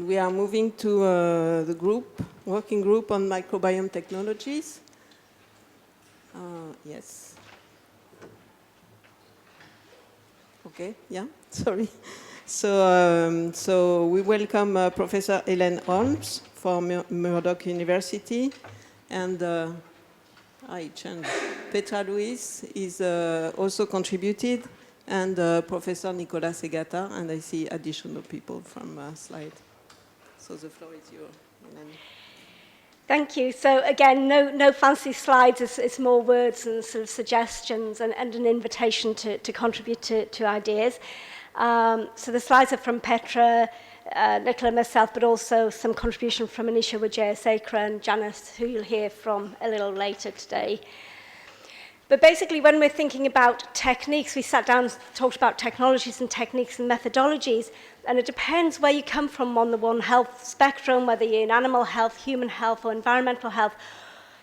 and we are moving to the working group on microbiome technologies. Yes. Okay, yeah, sorry. So we welcome Professor Elaine Holmes from Murdoch University, and Petra is also contributed, and Professor Nicola Segata, and I see additional people from slide. So the floor is yours, Elaine. Thank you. So again, no fancy slides, it's more words and sort of suggestions and an invitation to contribute to ideas. So the slides are from Petra, Nicola and myself, but also some contribution from Anisha Wijayasekara and Janice, who you'll hear from a little later today. But basically, when we're thinking about techniques, we sat down and talked about technologies and techniques and methodologies, and it depends where you come from on the One Health spectrum, whether you're in animal health, human health, or environmental health.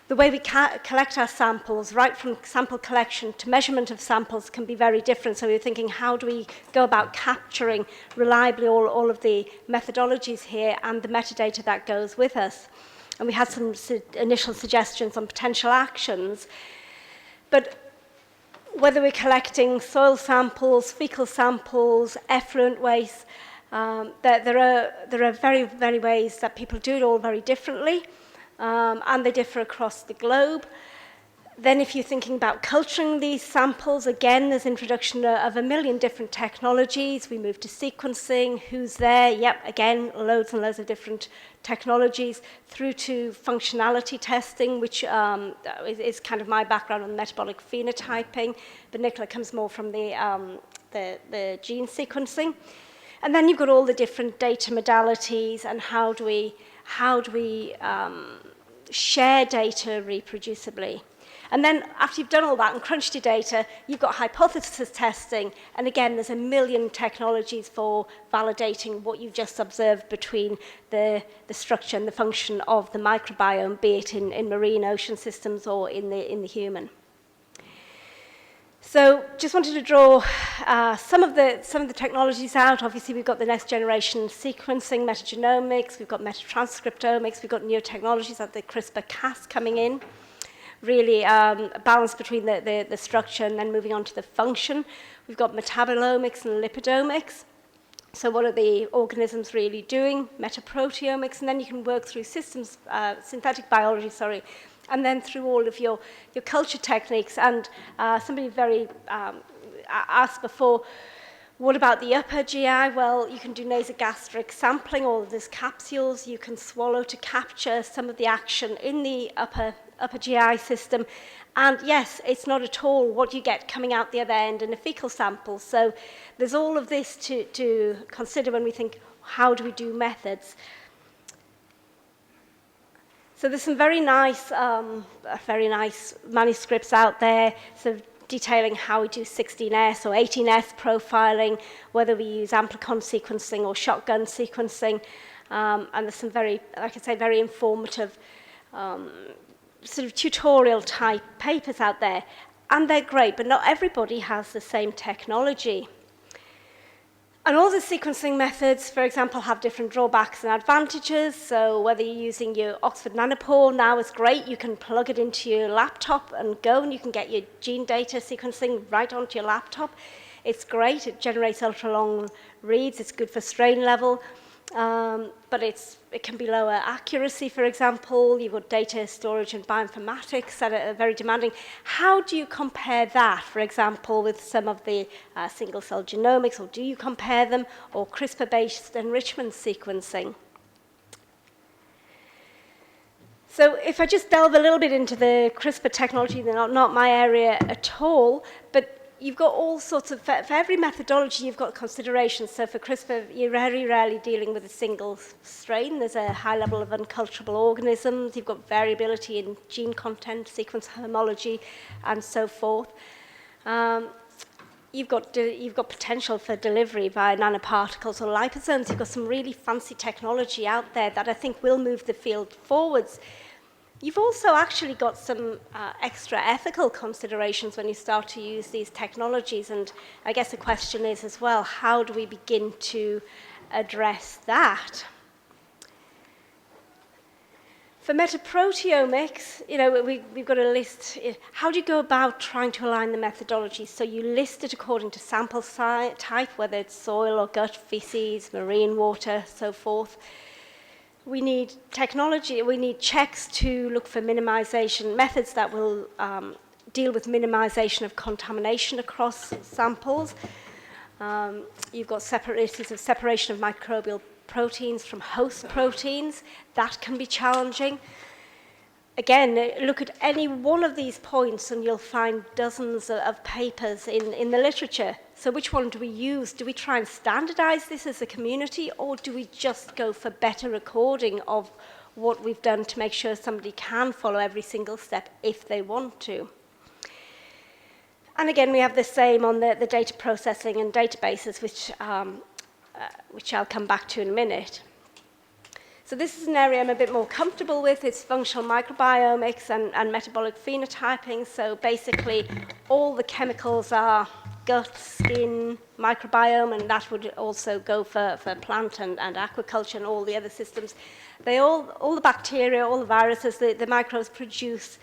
The way we collect our samples, right from sample collection to measurement of samples, can be very different. So we're thinking, how do we go about capturing reliably all of the methodologies here and the metadata that goes with us? And we had some initial suggestions on potential actions. But whether we're collecting soil samples, fecal samples, effluent waste, there are very, very ways that people do it all very differently, and they differ across the globe. Then if you're thinking about culturing these samples, again, there's introduction of a million different technologies. We move to sequencing, who's there? Yep, again, loads and loads of different technologies, through to functionality testing, which is kind of my background on metabolic phenotyping, but Nicola comes more from the gene sequencing. And then you've got all the different data modalities and how do we share data reproducibly. And then after you've done all that and crunched your data, you've got hypothesis testing. And again, there's a million technologies for validating what you've just observed between the structure and the function of the microbiome, be it in marine ocean systems or in the human. So just wanted to draw some of the technologies out. Obviously, we've got the next generation sequencing, metagenomics, we've got metatranscriptomics, we've got new technologies like the CRISPR-Cas coming in. Really a balance between the structure and then moving on to the function. We've got metabolomics and lipidomics. So what are the organisms really doing? Metaproteomics, and then you can work through systems, synthetic biology, and then through all of your culture techniques. And somebody very asked before, what about the upper GI? Well, you can do nasogastric sampling, or there's capsules you can swallow to capture some of the action in the upper GI system. And yes, it's not at all what you get coming out the other end in a fecal sample. So there's all of this to consider when we think, how do we do methods? So there's some very nice manuscripts out there, sort of detailing how we do 16S or 18S profiling, whether we use amplicon sequencing or shotgun sequencing. And there's some very, like I say, very informative sort of tutorial type papers out there, and they're great, but not everybody has the same technology. And all the sequencing methods, for example, have different drawbacks and advantages. So whether you're using your Oxford Nanopore now is great. You can plug it into your laptop and go, and you can get your gene data sequencing right onto your laptop. It's great. It generates ultra-long reads. It's good for strain level. But it can be lower accuracy, for example. You've got data storage and bioinformatics that are very demanding. How do you compare that, for example, with some of the single-cell genomics, or do you compare them, or CRISPR-based enrichment sequencing? So if I just delve a little bit into the CRISPR technology, they're not my area at all, but you've got all sorts of, for every methodology, you've got considerations. So for CRISPR, you're very rarely dealing with a single strain. There's a high level of unculturable organisms. You've got variability in gene content, sequence homology, and so forth. You've got potential for delivery via nanoparticles or liposomes. You've got some really fancy technology out there that I think will move the field forwards. You've also actually got some extra ethical considerations when you start to use these technologies, and I guess the question is as well, how do we begin to address that? For metaproteomics, we've got a list. How do you go about trying to align the methodology? So you list it according to sample type, whether it's soil or gut, feces, marine water, so forth. We need technology, we need checks to look for minimization, methods that will deal with minimization of contamination across samples. You've got issues of separation of microbial proteins from host proteins. That can be challenging. Again, look at any one of these points and you'll find dozens of papers in the literature. So which one do we use? Do we try and standardize this as a community, or do we just go for better recording of what we've done to make sure somebody can follow every single step if they want to? And again, we have the same on the data processing and databases, which I'll come back to in a minute. So this is an area I'm a bit more comfortable with. It's functional microbiomics and metabolic phenotyping. So basically, all the chemicals are gut, skin, microbiome, and that would also go for plant and aquaculture and all the other systems. All the bacteria, all the viruses, the microbes produce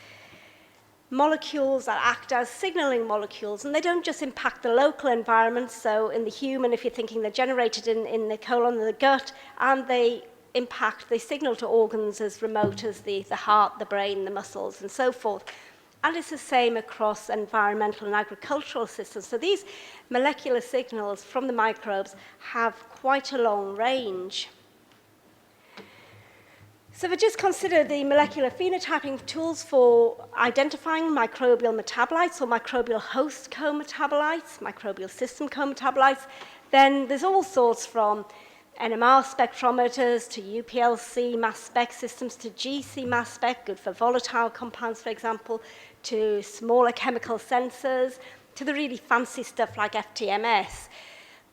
molecules that act as signaling molecules, and they don't just impact the local environment. So in the human, if you're thinking they're generated in the colon and the gut, and they signal to organs as remote as the heart, the brain, the muscles, and so forth. And it's the same across environmental and agricultural systems. So these molecular signals from the microbes have quite a long range. So if I just consider the molecular phenotyping tools for identifying microbial metabolites or microbial host co-metabolites, microbial system co-metabolites, then there's all sorts from NMR spectrometers to UPLC mass spec systems to GC mass spec, good for volatile compounds, for example, to smaller chemical sensors, to the really fancy stuff like FTMS.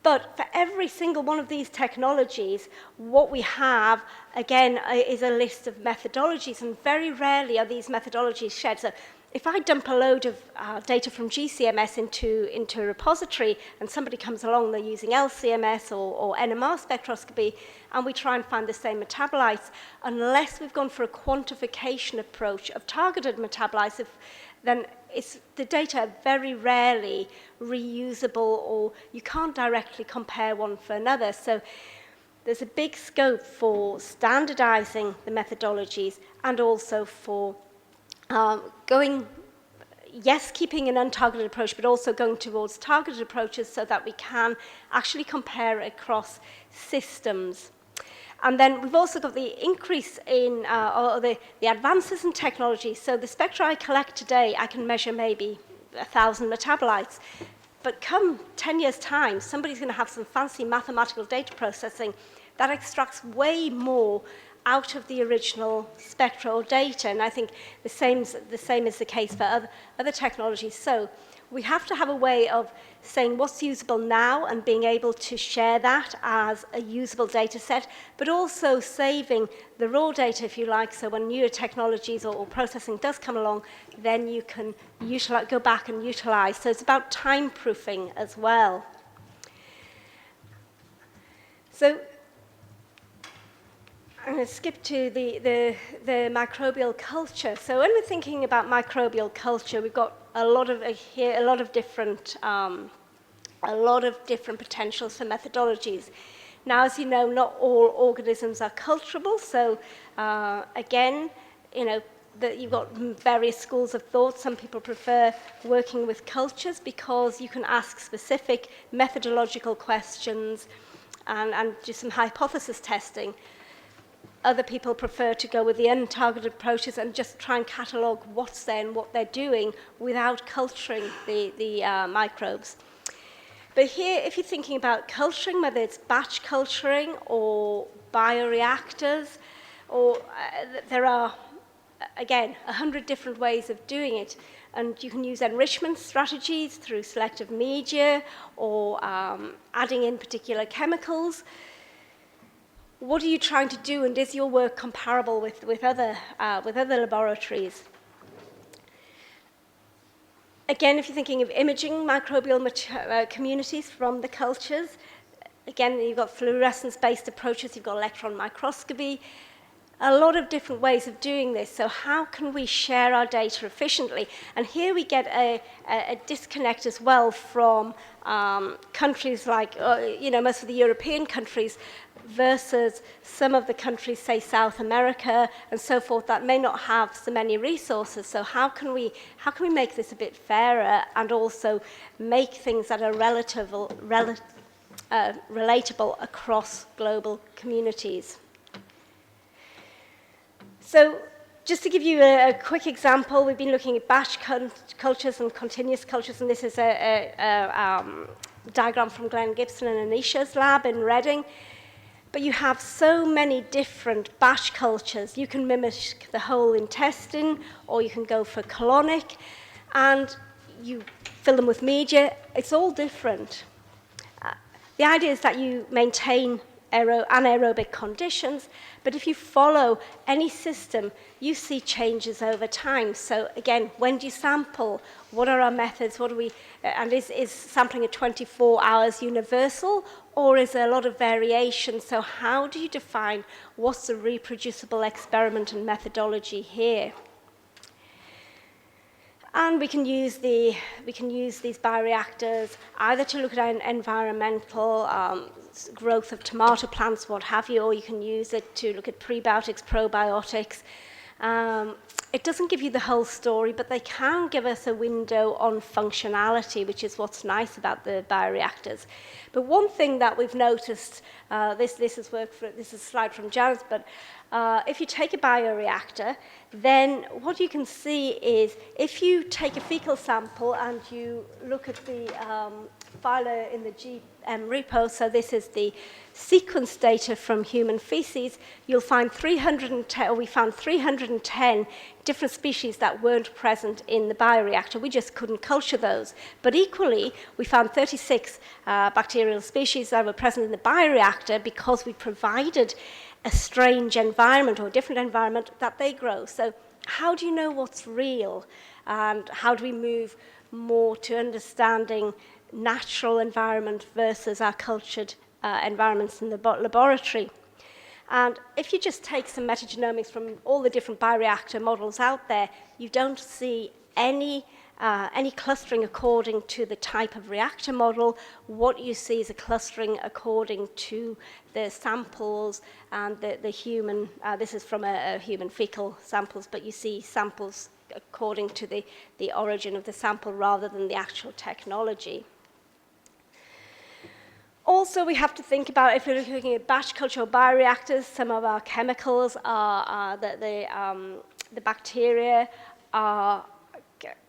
But for every single one of these technologies, what we have, again, is a list of methodologies, and very rarely are these methodologies shared. So if I dump a load of data from GCMS into a repository, and somebody comes along, they're using LCMS or NMR spectroscopy, and we try and find the same metabolites, unless we've gone for a quantification approach of targeted metabolites, then the data are very rarely reusable, or you can't directly compare one for another. So there's a big scope for standardizing the methodologies, and also for keeping an untargeted approach, but also going towards targeted approaches so that we can actually compare across systems. And then we've also got the increase in, the advances in technology. So the spectra I collect today, I can measure maybe 1,000 metabolites. But come 10 years' time, somebody's going to have some fancy mathematical data processing that extracts way more out of the original spectral data. And I think the same is the case for other technologies. So we have to have a way of saying what's usable now and being able to share that as a usable data set, but also saving the raw data, if you like, so when newer technologies or processing does come along, then you can go back and utilize. So it's about time-proofing as well. So I'm going to skip to the microbial culture. So when we're thinking about microbial culture, we've got a lot of different potentials for methodologies. Now, as you know, not all organisms are culturable. So again, you've got various schools of thought. Some people prefer working with cultures because you can ask specific methodological questions and do some hypothesis testing. Other people prefer to go with the untargeted approaches and just try and catalogue what's there and what they're doing without culturing the microbes. But here, if you're thinking about culturing, whether it's batch culturing or bioreactors, or there are, again, 100 different ways of doing it. And you can use enrichment strategies through selective media or adding in particular chemicals. What are you trying to do, and is your work comparable with other laboratories? Again, if you're thinking of imaging microbial communities from the cultures, again, you've got fluorescence-based approaches, you've got electron microscopy. a lot of different ways of doing this. So how can we share our data efficiently? And here we get a disconnect as well from countries like, most of the European countries versus some of the countries, say South America and so forth, that may not have so many resources. So how can we make this a bit fairer and also make things that are relatable across global communities? So just to give you a quick example, we've been looking at batch cultures and continuous cultures, and this is a diagram from Glenn Gibson and Anisha's lab in Reading. But you have so many different batch cultures. You can mimic the whole intestine, or you can go for colonic, and you fill them with media. It's all different. The idea is that you maintain anaerobic conditions, but if you follow any system, you see changes over time. So again, when do you sample? What are our methods? What do we, and is sampling at 24 hours universal, or is there a lot of variation? So how do you define what's a reproducible experiment and methodology here? And we can use these bioreactors either to look at environmental growth of tomato plants, what have you, or you can use it to look at prebiotics, probiotics. It doesn't give you the whole story, but they can give us a window on functionality, which is what's nice about the bioreactors. But one thing that we've noticed, this is a slide from Janet, but if you take a bioreactor, then what you can see is if you take a fecal sample and you look at the file in the GM repo, so this is the sequence data from human feces, you'll find 310, or we found 310 different species that weren't present in the bioreactor. We just couldn't culture those. But equally, we found 36 bacterial species that were present in the bioreactor because we provided a strange environment or a different environment that they grow. So how do you know what's real? And how do we move more to understanding natural environment versus our cultured environments in the laboratory? And if you just take some metagenomics from all the different bioreactor models out there, you don't see any clustering according to the type of reactor model. What you see is a clustering according to the samples and the human, this is from a human fecal samples, but you see samples according to the origin of the sample rather than the actual technology. Also, we have to think about, if you're looking at batch culture or bioreactors, some of our chemicals are the bacteria are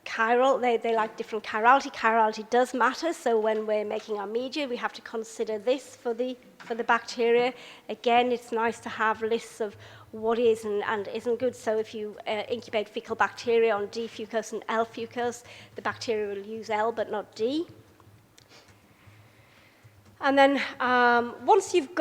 chiral. They like different chirality. Chirality does matter, so when we're making our media, we have to consider this for the bacteria. Again, it's nice to have lists of what is and isn't good. So if you incubate fecal bacteria on D fucose and L fucose, the bacteria will use L but not D. And then once you've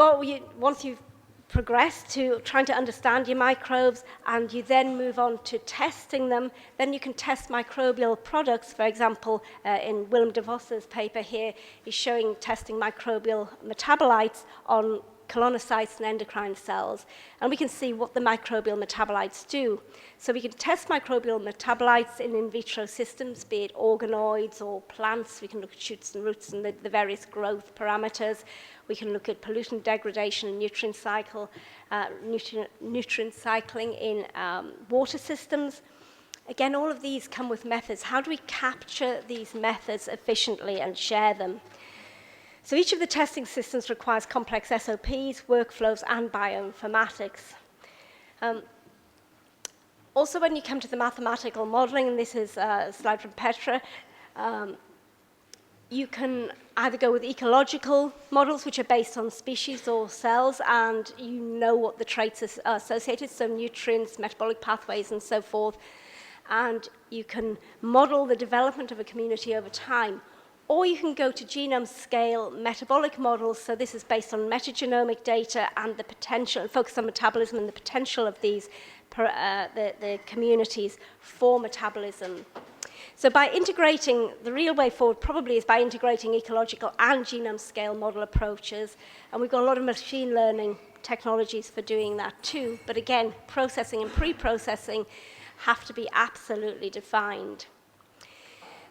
progressed to trying to understand your microbes and you then move on to testing them, then you can test microbial products. For example, in Willem de Vos's paper here, he's showing testing microbial metabolites on colonocytes and endocrine cells. And we can see what the microbial metabolites do. So we can test microbial metabolites in vitro systems, be it organoids or plants. We can look at shoots and roots and the various growth parameters. We can look at pollutant degradation and nutrient cycling in water systems. Again, all of these come with methods. How do we capture these methods efficiently and share them? So each of the testing systems requires complex SOPs, workflows, and bioinformatics. Also, when you come to the mathematical modeling, and this is a slide from Petra, you can either go with ecological models, which are based on species or cells, and you know what the traits are associated, so nutrients, metabolic pathways, and so forth. And you can model the development of a community over time. Or you can go to genome scale metabolic models. So this is based on metagenomic data and the potential, focus on metabolism and the potential of these, the communities for metabolism. So by integrating, the real way forward probably is by integrating ecological and genome scale model approaches. And we've got a lot of machine learning technologies for doing that too. But again, processing and pre-processing have to be absolutely defined.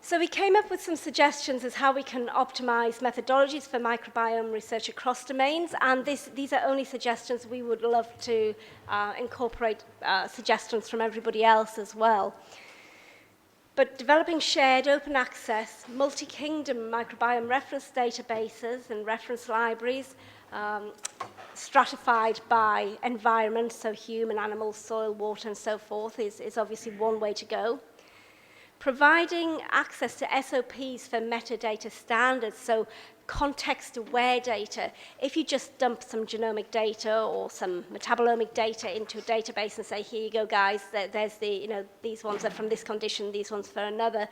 So we came up with some suggestions as how we can optimize methodologies for microbiome research across domains, and these are only suggestions. We would love to incorporate suggestions from everybody else as well. But developing shared open access, multi-kingdom microbiome reference databases and reference libraries, stratified by environment, so human, animal, soil, water, and so forth, is obviously one way to go. Providing access to SOPs for metadata standards, so context-aware data. If you just dump some genomic data or some metabolomic data into a database and say, here you go, guys, there's the, these ones are from this condition, these ones for another,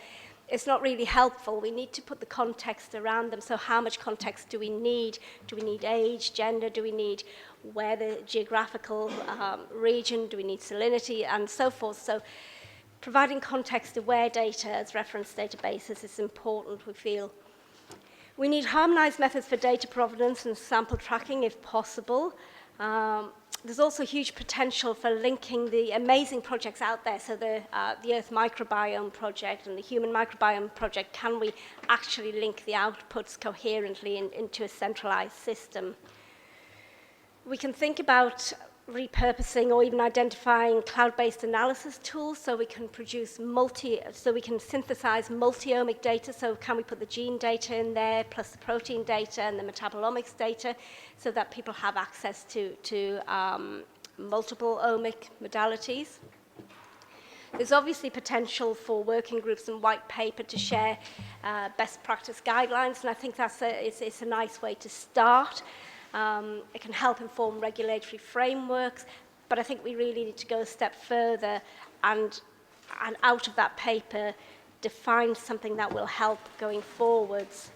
it's not really helpful. We need to put the context around them. So how much context do we need? Do we need age, gender? Do we need where the geographical region? Do we need salinity? And so forth. So providing context-aware data as reference databases is important, we feel. We need harmonized methods for data provenance and sample tracking if possible. There's also huge potential for linking the amazing projects out there, so the Earth Microbiome Project and the Human Microbiome Project. Can we actually link the outputs coherently into a centralized system? We can think about repurposing or even identifying cloud-based analysis tools so we can produce so we can synthesize multi-omic data. So can we put the gene data in there plus the protein data and the metabolomics data so that people have access to multiple omic modalities? There's obviously potential for working groups and white paper to share best practice guidelines, and I think it's a nice way to start. It can help inform regulatory frameworks, but I think we really need to go a step further and out of that paper define something that will help going forwards.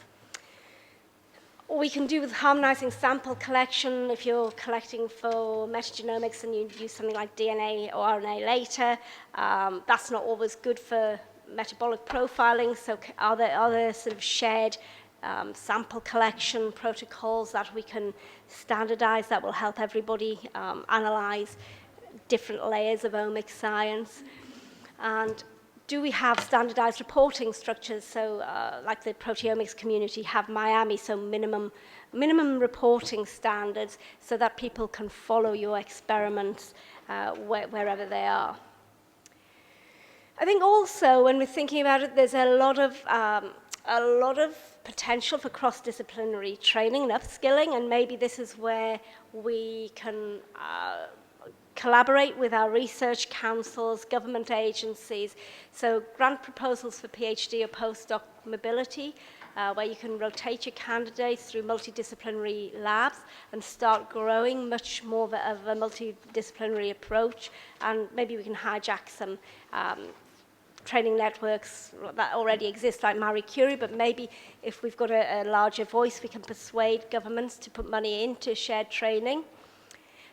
Or we can do with harmonizing sample collection. If you're collecting for metagenomics and you use something like DNA or RNA later, that's not always good for metabolic profiling. So are there sort of shared sample collection protocols that we can standardize that will help everybody analyze different layers of omic science? And do we have standardized reporting structures? So like the proteomics community have Miami, so minimum reporting standards so that people can follow your experiments wherever they are. I think also when we're thinking about it, there's a lot of potential for cross-disciplinary training and upskilling, and maybe this is where we can collaborate with our research councils, government agencies. So grant proposals for PhD or postdoc mobility, where you can rotate your candidates through multidisciplinary labs and start growing much more of a multidisciplinary approach, and maybe we can hijack some training networks that already exist, like Marie Curie, but maybe if we've got a larger voice, we can persuade governments to put money into shared training.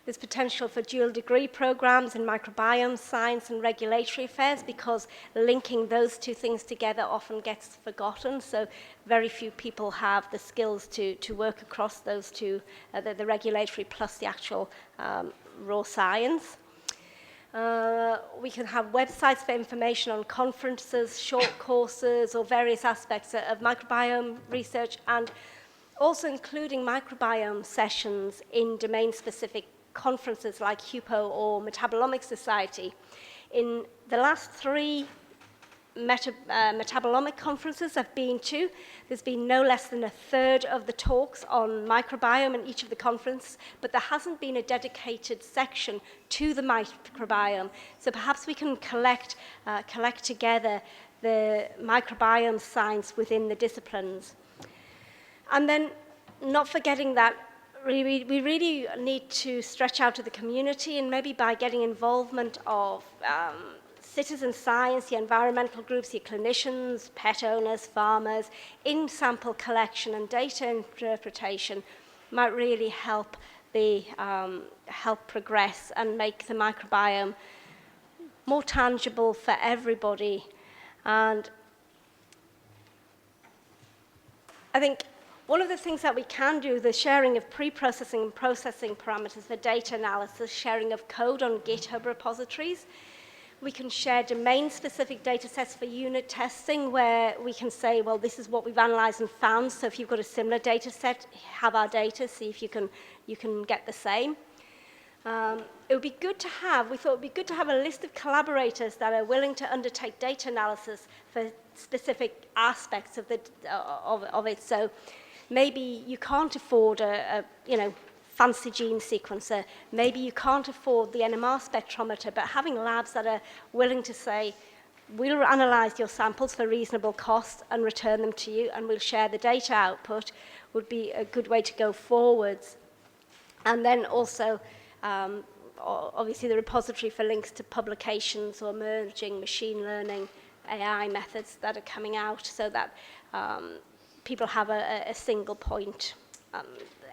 There's potential for dual degree programs in microbiome science and regulatory affairs, because linking those two things together often gets forgotten. So very few people have the skills to work across those two, the regulatory plus the actual raw science. We can have websites for information on conferences, short courses, or various aspects of microbiome research, and also including microbiome sessions in domain-specific conferences like HUPO or Metabolomic Society. In the last 3 metabolomic conferences I've been to, there's been no less than 1/3 of the talks on microbiome in each of the conferences, but there hasn't been a dedicated section to the microbiome. So perhaps we can collect together the microbiome science within the disciplines. And then not forgetting that we really need to stretch out to the community, and maybe by getting involvement of citizen science, the environmental groups, the clinicians, pet owners, farmers, in sample collection and data interpretation might really help progress and make the microbiome more tangible for everybody. And I think one of the things that we can do, the sharing of pre-processing and processing parameters for data analysis, sharing of code on GitHub repositories. We can share domain-specific data sets for unit testing where we can say, well, this is what we've analyzed and found, so if you've got a similar data set, have our data, see if you can get the same. It would be good to have, we thought it would be good to have a list of collaborators that are willing to undertake data analysis for specific aspects of it. So maybe you can't afford a fancy gene sequencer. Maybe you can't afford the NMR spectrometer, but having labs that are willing to say, we'll analyze your samples for reasonable cost and return them to you, and we'll share the data output would be a good way to go forwards. And then also, obviously, the repository for links to publications or emerging machine learning AI methods that are coming out so that people have a single point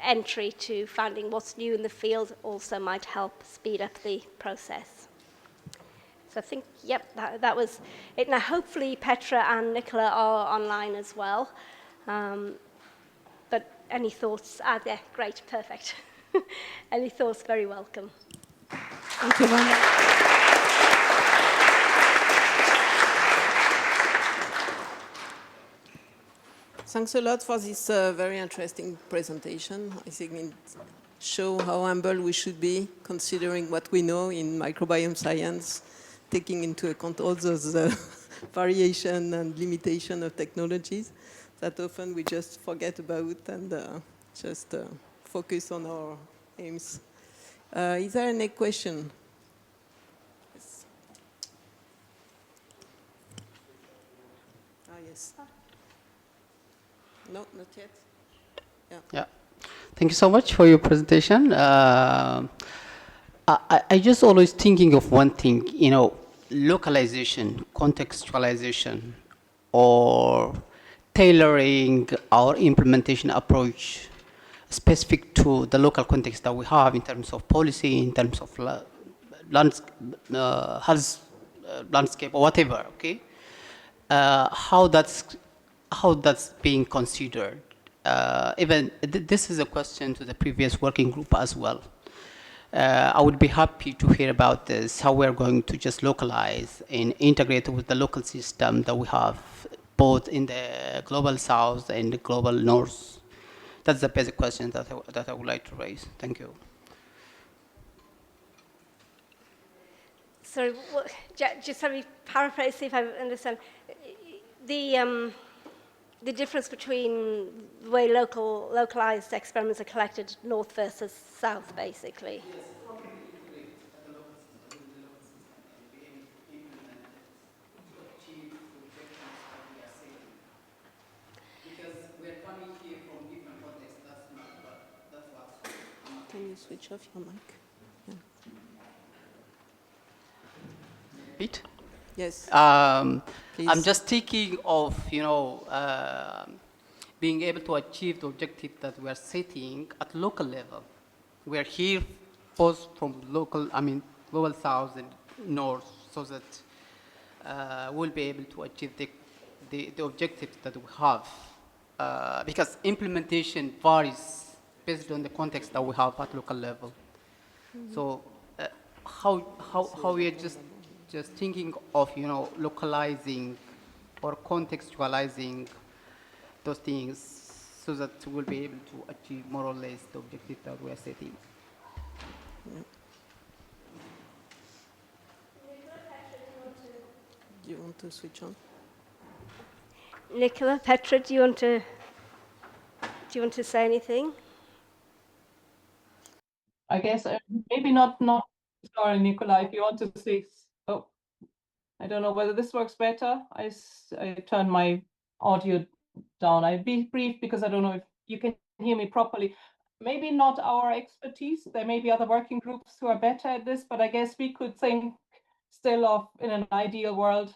entry to finding what's new in the field also might help speed up the process. So I think, yep, that was it. Now, hopefully, Petra and Nicola are online as well. But any thoughts? Yeah, great, perfect. Any thoughts? Very welcome. Thank you very much. Thanks a lot for this very interesting presentation. I think it shows how humble we should be considering what we know in microbiome science, taking into account all those variation and limitation of technologies that often we just forget about and just focus on our aims. Is there any question? Yes. Ah, yes. No, not yet. Yeah. Thank you so much for your presentation. I just always thinking of one thing, localization, contextualization, or tailoring our implementation approach specific to the local context that we have in terms of policy, in terms of health landscape or whatever. Okay, how that's being considered. Even this is a question to the previous working group as well. I would be happy to hear about this, how we're going to just localize and integrate with the local system that we have, both in the global south and the global north. That's the basic question that I would like to raise. Thank you. Sorry, just let me paraphrase, see if I understand. The difference between the way localized experiments are collected, north versus south, basically. Yes, how can we integrate the local system, with the local system, and be able to implement it to achieve the objectives that we are setting? Because we're coming here from different contexts. That's what. Can you switch off your mic? Yeah. Repeat? Yes. I'm just thinking of, being able to achieve the objective that we are setting at local level. We are here both from global south and north, so that we'll be able to achieve the objectives that we have. Because implementation varies based on the context that we have at local level. Mm-hmm. So how we are just thinking of, localizing or contextualizing those things so that we'll be able to achieve more or less the objective that we are setting. Yeah. Do you want to switch on? Nicola, Petra, do you want to say anything? I guess maybe not. Sorry, Nicola, if you want to say. Oh, I don't know whether this works better. I turned my audio down. I'll be brief because I don't know if you can hear me properly. Maybe not our expertise. There may be other working groups who are better at this, but I guess we could think still of, in an ideal world,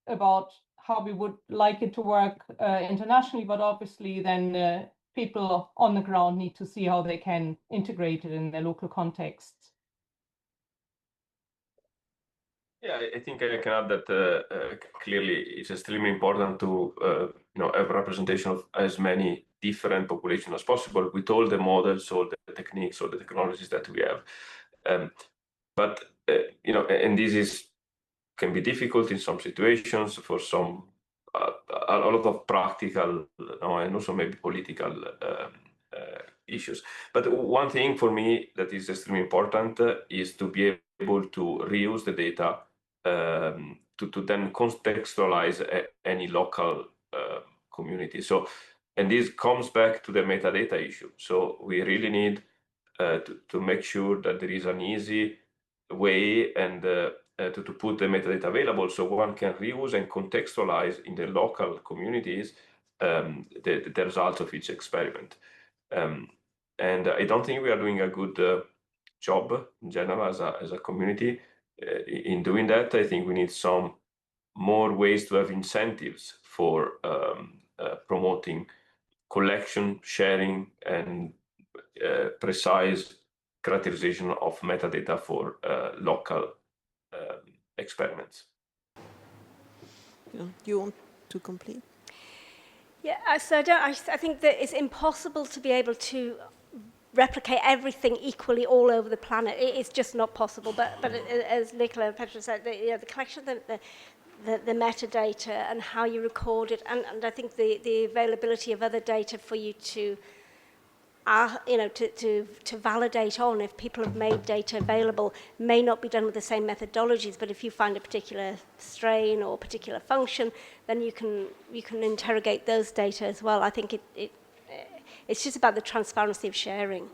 about how we would like it to work internationally, but obviously then people on the ground need to see how they can integrate it in their local context. Yeah, I think I can add that clearly it's extremely important to have representation of as many different populations as possible with all the models, all the techniques, all the technologies that we have. But and this can be difficult in some situations for some a lot of practical and also maybe political issues. But one thing for me that is extremely important is to be able to reuse the data to then contextualize any local community. So, and this comes back to the metadata issue. So we really need to make sure that there is an easy way and to put the metadata available so one can reuse and contextualize in the local communities the results of each experiment. And I don't think we are doing a good job in general as a community in doing that. I think we need some more ways to have incentives for promoting collection, sharing, and precise characterization of metadata for local experiments. You want to complete? Yeah, so I think that it's impossible to be able to replicate everything equally all over the planet. It's just not possible. But as Nicola and Petra said, the collection of the metadata and how you record it, and I think the availability of other data for you to validate on if people have made data available may not be done with the same methodologies, but if you find a particular strain or particular function, then you can interrogate those data as well. I think it's just about the transparency of sharing.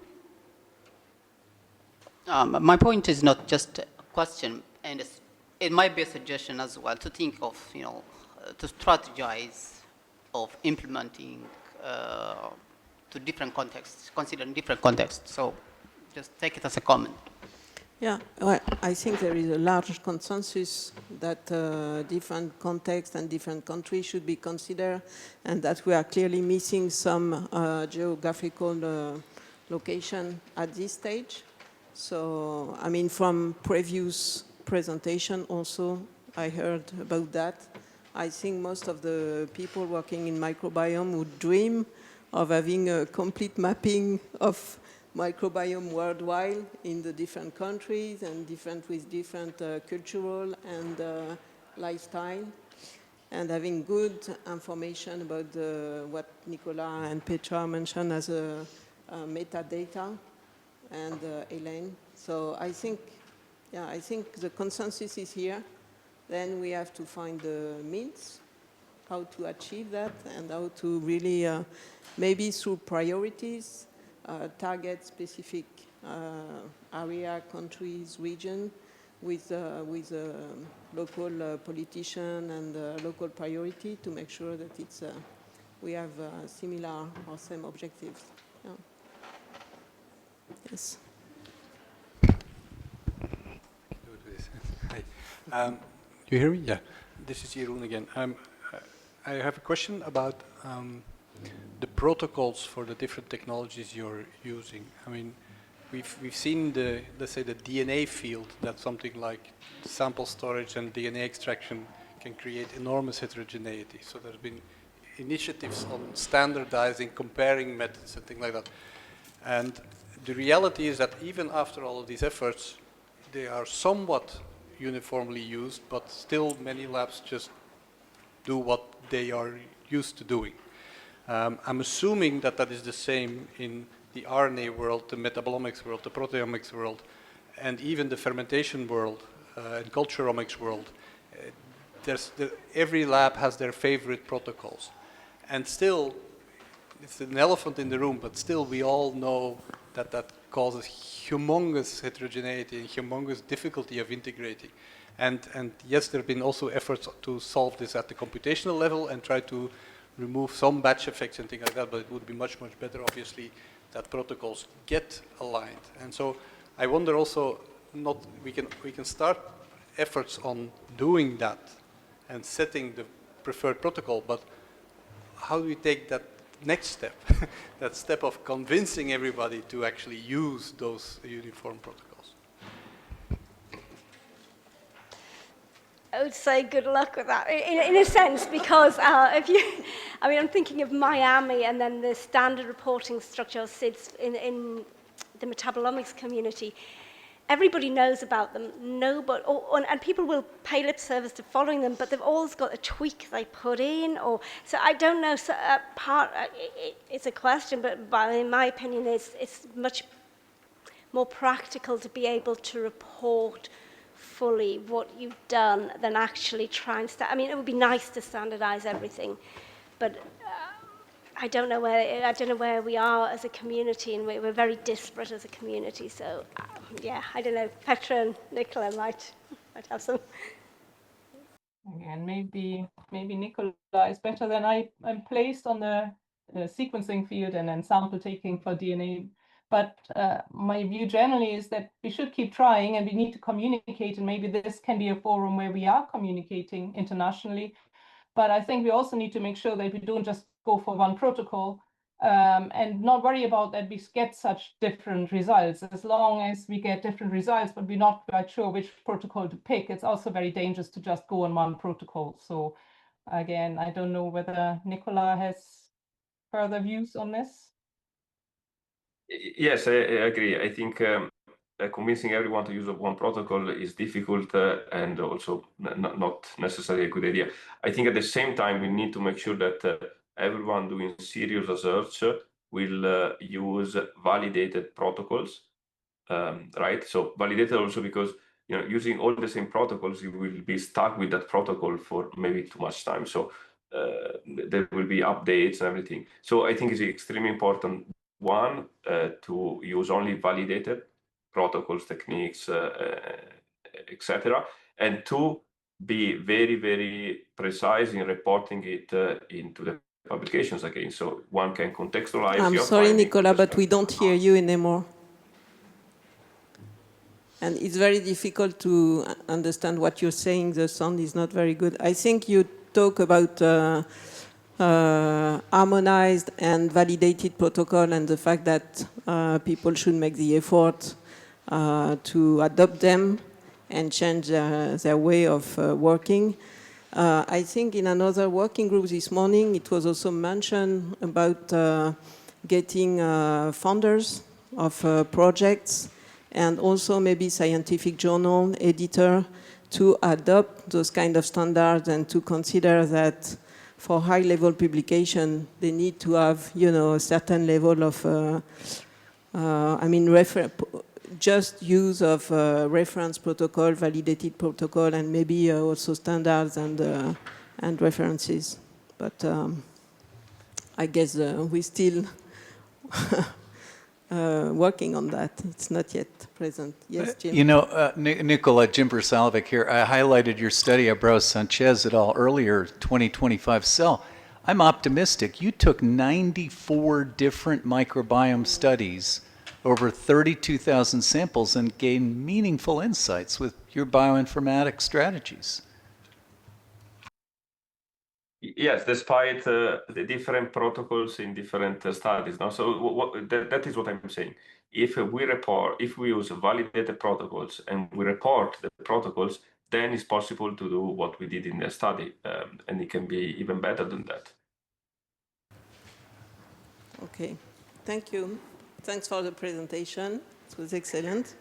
My point is not just a question, and it might be a suggestion as well to think of, to strategize of implementing to different contexts, considering different contexts. So just take it as a comment. Yeah, well, I think there is a large consensus that different contexts and different countries should be considered, and that we are clearly missing some geographical location at this stage. So, I mean, from previous presentation also, I heard about that. I think most of the people working in microbiome would dream of having a complete mapping of microbiome worldwide in the different countries and with different cultural and lifestyle, and having good information about what Nicola and Petra mentioned as a metadata, and Elaine. So I think the consensus is here. Then we have to find the means how to achieve that and how to really, maybe through priorities, target specific area, countries, region with local politician and local priority to make sure that it's we have similar or same objectives. Yeah. Yes. Hi. You hear me? Yeah. This is Jeroen again. I have a question about the protocols for the different technologies you're using. I mean, we've seen let's say the DNA field, that something like sample storage and DNA extraction can create enormous heterogeneity. So there's been initiatives on standardizing, comparing methods and things like that. And the reality is that even after all of these efforts, they are somewhat uniformly used, but still many labs just do what they are used to doing. I'm assuming that that is the same in the RNA world, the metabolomics world, the proteomics world, and even the fermentation world and culturomics world. Every lab has their favorite protocols. And still, it's an elephant in the room, but still we all know that that causes humongous heterogeneity and humongous difficulty of integrating. And yes, there have been also efforts to solve this at the computational level and try to remove some batch effects and things like that, but it would be much, much better, obviously, that protocols get aligned. And so I wonder also, we can start efforts on doing that and setting the preferred protocol, but how do we take that next step, that step of convincing everybody to actually use those uniform protocols? would say good luck with that, in a sense, because if you, I mean, I'm thinking of Miami and then the standard reporting structure sits in the metabolomics community. Everybody knows about them, and people will pay lip service to following them, but they've always got a tweak they put in, so I don't know. So it's a question, but in my opinion, it's much more practical to be able to report fully what you've done than actually try and I mean, it would be nice to standardize everything, but I don't know where we are as a community, and we're very disparate as a community. So yeah, I don't know. Petra and Nicola might have some. Again, maybe Nicola is better than I'm placed on the sequencing field and then sample taking for DNA. But my view generally is that we should keep trying, and we need to communicate, and maybe this can be a forum where we are communicating internationally. But I think we also need to make sure that we don't just go for one protocol and not worry about that we get such different results. As long as we get different results, but we're not quite sure which protocol to pick, it's also very dangerous to just go on one protocol. So again, I don't know whether Nicola has further views on this. Yes, I agree. I think convincing everyone to use one protocol is difficult and also not necessarily a good idea. I think at the same time, we need to make sure that everyone doing serious research will use validated protocols, right? So validated also because using all the same protocols, you will be stuck with that protocol for maybe too much time. So there will be updates and everything. So I think it's extremely important. One, to use only validated protocols, techniques, etc. And two, be very, very precise in reporting it into the publications again. So one can contextualize. I'm sorry, Nicola, but we don't hear you anymore. And it's very difficult to understand what you're saying. The sound is not very good. I think you talk about harmonized and validated protocol and the fact that people should make the effort to adopt them and change their way of working. I think in another working group this morning, it was also mentioned about getting founders of projects and also maybe scientific journal editor to adopt those kind of standards and to consider that for high-level publication, they need to have, a certain level of, just use of reference protocol, validated protocol, and maybe also standards and references. But I guess we're still working on that. It's not yet present. Yes, Jim? Nicola, Jim Brusalovic here. I highlighted your study of Brau Sanchez et al. Earlier, 2025 Cell. I'm optimistic. You took 94 different microbiome studies over 32,000 samples and gained meaningful insights with your bioinformatics strategies. Yes, despite the different protocols in different studies. No? So that is what I'm saying. If we use validated protocols and we report the protocols, then it's possible to do what we did in the study, and it can be even better than that. Okay, thank you. Thanks for the presentation. It was excellent.